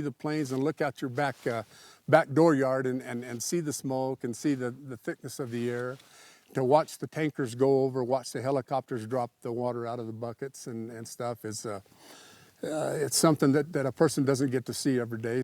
the planes and look out your back door yard and see the smoke and see the thickness of the air. To watch the tankers go over, watch the helicopters drop the water out of the buckets and stuff is it's something that a person doesn't get to see every day.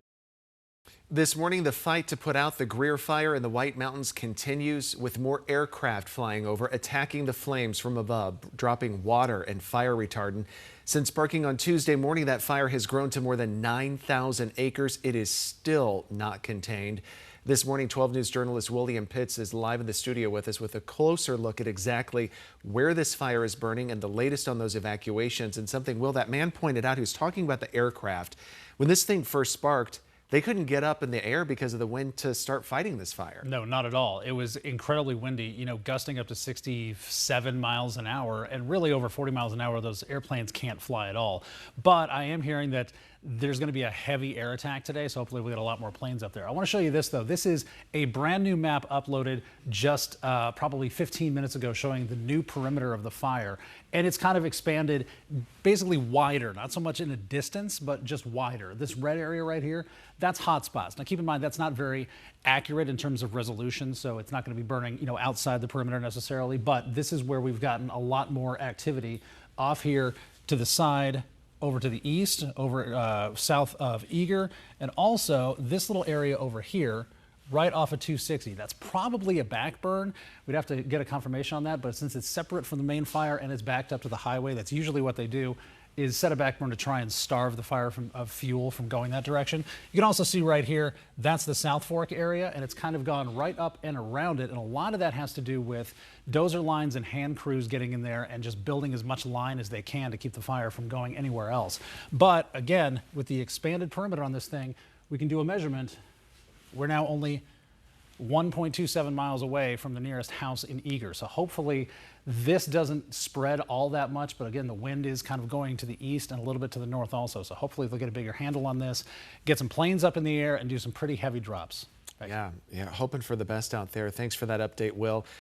This morning, the fight to put out the Greer Fire in the White Mountains continues, with more aircraft flying over, attacking the flames from above, dropping water and fire retardant. Since sparking on Tuesday morning, that fire has grown to more than 9,000 acres. It is still not contained. This morning, 12 News journalist William Pitts is live in the studio with us with a closer look at exactly where this fire is burning and the latest on those evacuations. And something, Will, that man pointed out who's talking about the aircraft. When this thing first sparked, they couldn't get up in the air because of the wind to start fighting this fire. No, not at all. It was incredibly windy, gusting up to 67 miles an hour, and really over 40 miles an hour, those airplanes can't fly at all. But I am hearing that there's going to be a heavy air attack today, so hopefully we get a lot more planes up there. I want to show you this, though. This is a brand new map uploaded just probably 15 minutes ago, showing the new perimeter of the fire. And it's kind of expanded, basically wider, not so much in a distance, but just wider. This red area right here, that's hot spots. Now keep in mind, that's not very accurate in terms of resolution, so it's not going to be burning, outside the perimeter necessarily, but this is where we've gotten a lot more activity off here to the side, over to the east, over south of Eager, and also this little area over here, right off of 260. That's probably a back burn. We'd have to get a confirmation on that, but since it's separate from the main fire and it's backed up to the highway, that's usually what they do, is set a back burn to try and starve the fire of fuel from going that direction. You can also see right here, that's the South Fork area, and it's kind of gone right up and around it, and a lot of that has to do with dozer lines and hand crews getting in there and just building as much line as they can to keep the fire from going anywhere else. But again, with the expanded perimeter on this thing, we can do a measurement. We're now only 1.27 miles away from the nearest house in Eager. So hopefully this doesn't spread all that much, but again, the wind is kind of going to the east and a little bit to the north also. So hopefully they'll get a bigger handle on this, get some planes up in the air and do some pretty heavy drops. Yeah, hoping for the best out there. Thanks for that update, Will.